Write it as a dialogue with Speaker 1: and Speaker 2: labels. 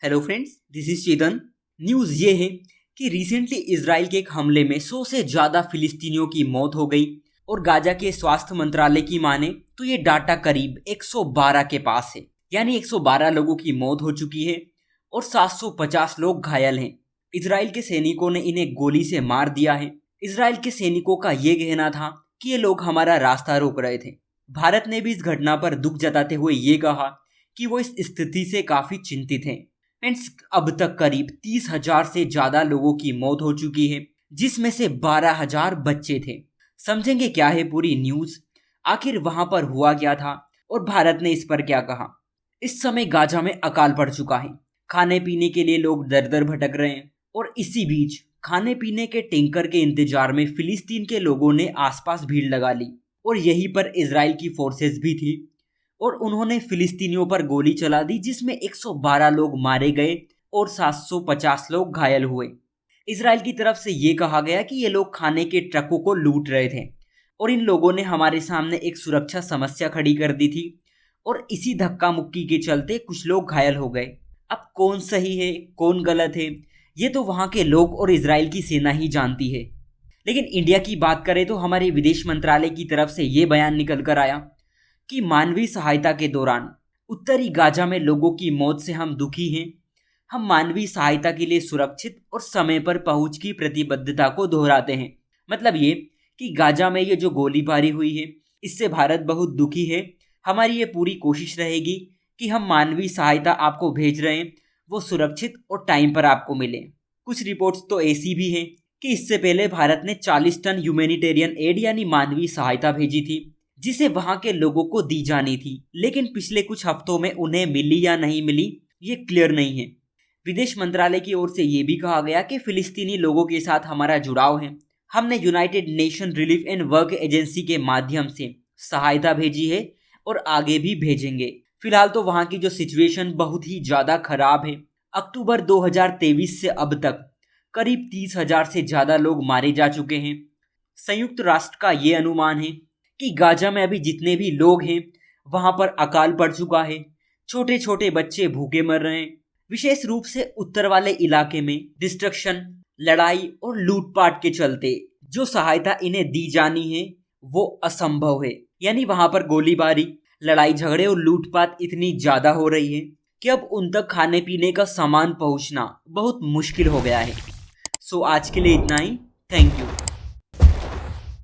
Speaker 1: Hello friends, this is Chetan. News ये है कि रिसेंटली इसराइल के एक हमले में 100 से ज़्यादा फिलिस्तीनियों की मौत हो गई और गाजा के स्वास्थ्य मंत्रालय की माने तो ये डाटा करीब 112 के पास है। यानी 112 लोगों की मौत हो चुकी है और 750 लोग घायल हैं। इसराइल के सैनिकों ने इन्हें गोली से मार दिया है। इसराइल के सैनिकों का ये कहना था कि ये लोग हमारा रास्ता रोक रहे थे। भारत ने भी इस घटना पर दुख जताते हुए ये कहा कि वो इस स्थिति से काफ़ी चिंतित हैं। फ्रेंड्स, अब तक करीब 30,000 से ज़्यादा लोगों की मौत हो चुकी है, जिसमें से 12,000 बच्चे थे। समझेंगे क्या है पूरी न्यूज़, आखिर वहां पर हुआ क्या था और भारत ने इस पर क्या कहा। इस समय गाजा में अकाल पड़ चुका है। खाने पीने के लिए लोग दर दर भटक रहे हैं और इसी बीच खाने पीने के टैंकर के इंतजार में फिलिस्तीन के लोगों ने आसपास भीड़ लगा ली और यहीं पर इजराइल की फोर्सेस भी थी और उन्होंने फिलिस्तीनियों पर गोली चला दी, जिसमें 112 लोग मारे गए और 750 लोग घायल हुए। इजराइल की तरफ से ये कहा गया कि ये लोग खाने के ट्रकों को लूट रहे थे और इन लोगों ने हमारे सामने एक सुरक्षा समस्या खड़ी कर दी थी और इसी धक्का मुक्की के चलते कुछ लोग घायल हो गए। अब कौन सही है कौन गलत है ये तो वहाँ के लोग और इजराइल की सेना ही जानती है। लेकिन इंडिया की बात करें तो हमारे विदेश मंत्रालय की तरफ से ये बयान निकल कर आया कि मानवीय सहायता के दौरान उत्तरी गाजा में लोगों की मौत से हम दुखी हैं। हम मानवीय सहायता के लिए सुरक्षित और समय पर पहुंच की प्रतिबद्धता को दोहराते हैं। मतलब ये कि गाजा में ये जो गोलीबारी हुई है इससे भारत बहुत दुखी है। हमारी ये पूरी कोशिश रहेगी कि हम मानवीय सहायता आपको भेज रहे हैं वो सुरक्षित और टाइम पर आपको मिले। कुछ रिपोर्ट्स तो ऐसी भी हैं कि इससे पहले भारत ने 40 टन ह्यूमैनिटेरियन एड यानी मानवीय सहायता भेजी थी, जिसे वहां के लोगों को दी जानी थी, लेकिन पिछले कुछ हफ्तों में उन्हें मिली या नहीं मिली ये क्लियर नहीं है। विदेश मंत्रालय की ओर से ये भी कहा गया कि फिलिस्तीनी लोगों के साथ हमारा जुड़ाव है। हमने United nation relief and work agency के माध्यम से सहायता भेजी है और आगे भी भेजेंगे। फिलहाल तो वहाँ की जो सिचुएशन बहुत ही ज़्यादा खराब है। अक्टूबर 2023 से अब तक करीब 30,000 से ज़्यादा लोग मारे जा चुके हैं। संयुक्त राष्ट्र का ये अनुमान है कि गाजा में अभी जितने भी लोग हैं वहाँ पर अकाल पड़ चुका है। छोटे छोटे बच्चे भूखे मर रहे हैं। विशेष रूप से उत्तर वाले इलाके में डिस्ट्रक्शन, लड़ाई और लूटपाट के चलते जो सहायता इन्हें दी जानी है वो असंभव है। यानी वहाँ पर गोलीबारी, लड़ाई झगड़े और लूटपाट इतनी ज़्यादा हो रही है कि अब उन तक खाने पीने का सामान पहुँचना बहुत मुश्किल हो गया है। सो आज के लिए इतना ही। Thank you.